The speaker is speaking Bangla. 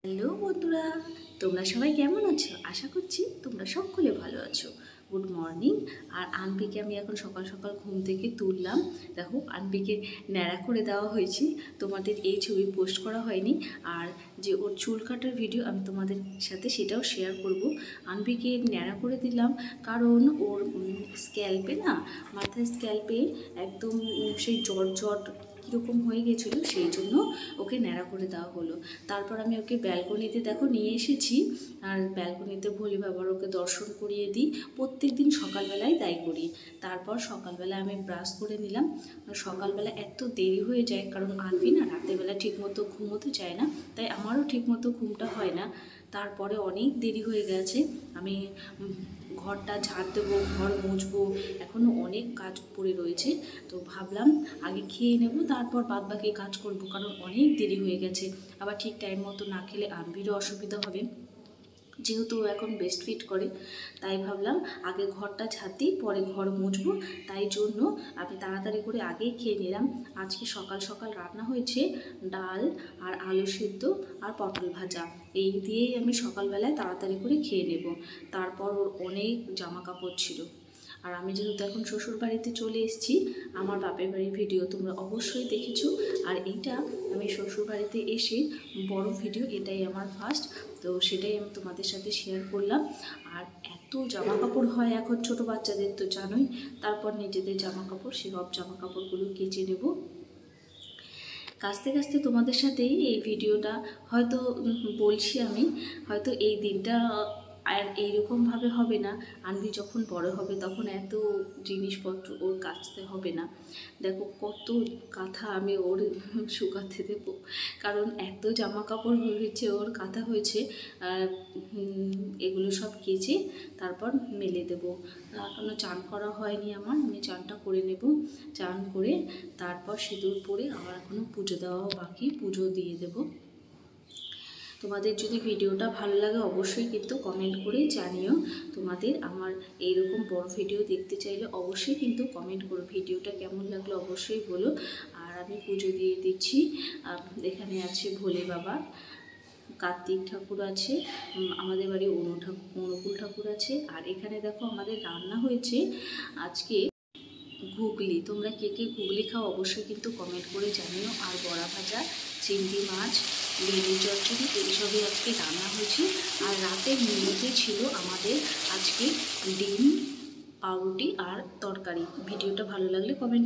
হ্যালো বন্ধুরা, তোমরা সবাই কেমন আছো? আশা করছি তোমরা সকলে ভালো আছো। Good morning. আর আনবিকে আমি এখন সকাল সকাল ঘুম থেকে তুললাম। দেখো, আনবিকে ন্যাড়া করে দেওয়া হয়েছে। তোমাদের এই ছবি পোস্ট করা হয়নি, আর যে ওর চুল কাটার ভিডিও আমি তোমাদের সাথে সেটাও শেয়ার করব। আনবিকে ন্যাড়া করে দিলাম কারণ ওর স্ক্যাল্পে মাথায় স্ক্যাল্পে একদম সেই জট কীরকম হয়ে গেছিলো, সেই জন্য ওকে ন্যাড়া করে দেওয়া হলো। তারপর আমি ওকে ব্যালকনিতে নিয়ে এসেছি, আর ব্যালকনিতে ভোলে বাবার ওকে দর্শন করিয়ে দিই। প্রত্যেক দিন সকালবেলায় তাই করি। তারপর সকালবেলা আমি ব্রাশ করে নিলাম। সকালবেলা এত দেরি হয়ে যায় কারণ আনবি রাতেরবেলা ঠিকমতো ঘুমোতে চায় না, তাই আমারও ঠিকমতো ঘুমটা হয় না। তারপরে অনেক দেরি হয়ে গেছে। আমি ঘরটা ঝাড় দেবো, ঘর মুছবো, এখনও অনেক কাজ পড়ে রয়েছে। তো ভাবলাম আগে খেয়ে নেব, তারপর বাদবাকি কাজ করব, কারণ অনেক দেরি হয়ে গেছে। আবার ঠিক টাইম মতো না খেলে আনবিরও অসুবিধা হবে, যেহেতু এখন বেস্ট ফিট করে। তাই ভাবলাম আগে ঘরটা ঝাড় দিই, পরে ঘর মুছবো। তাই জন্য আমি তাড়াতাড়ি করে আগেই খেয়ে নিলাম। আজকে সকাল সকাল রান্না হয়েছে ডাল আর আলু সিদ্ধ আর পটল ভাজা। এই দিয়েই আমি সকালবেলায় তাড়াতাড়ি করে খেয়ে নেব। তারপর ওর অনেক জামা কাপড় ছিল। আর আমি যেহেতু এখন শ্বশুর বাড়িতে চলে এসেছি, আমার বাপের বাড়ির ভিডিও তোমরা অবশ্যই দেখেছো। আর এইটা আমি শ্বশুর বাড়িতে এসে বড় ভিডিও, এটাই আমার ফার্স্ট। তো সেটাই আমি তোমাদের সাথে শেয়ার করলাম। আর এত জামা কাপড় হয় এখন ছোটো বাচ্চাদের, তো জানোই। তারপর নিজেদের জামা কাপড়, সব জামা কাপড়গুলো কেচে নেব। কাচতে কাচতে তোমাদের সাথেই এই ভিডিওটা হয়তো বলছি আমি, হয়তো এই দিনটা আর এইরকমভাবে হবে না। আনবি যখন বড় হবে তখন এত জিনিসপত্র ওর কাচতে হবে না। দেখো কত কাঁথা আমি ওর শুকাতে দেবো, কারণ এত জামা কাপড় হয়েছে, ওর কাঁথা হয়েছে। এগুলো সব কেচে তারপর মেলে দেবো। এখনও চান করা হয়নি আমার, আমি চানটা করে নেব। চান করে তারপর সিঁদুর পরে আমার এখনও পুজো দেওয়াও বাকি, পুজো দিয়ে দেব। তোমাদের যদি ভিডিওটা ভালো লাগে অবশ্যই কিন্তু কমেন্ট করে জানিও। তোমাদের আমার এইরকম বড় ভিডিও দেখতে চাইলে অবশ্যই কিন্তু কমেন্ট করো, ভিডিওটা কেমন লাগলো অবশ্যই বলো। আর আমি পুজো দিয়ে দিচ্ছি। এখানে আছে ভোলে বাবা, কার্তিক ঠাকুর আছে, আমাদের বাড়ি অনুকূল ঠাকুর আছে। আর এখানে দেখো আমাদের রান্না হয়েছে আজকে ঘুগলি। তোমরা কে কে ঘুগলি খাও অবশ্যই কিন্তু কমেন্ট করে জানিও। আর বড়া ভাজা, চিংড়ি মাছ, লেবু চচ্চড়ি, এইসবই আজকে রান্না হয়েছে। আর রাতের মেনুতে ছিল আমাদের আজকে ডিম, পাউরুটি আর তরকারি। ভিডিওটা ভালো লাগলে কমেন্ট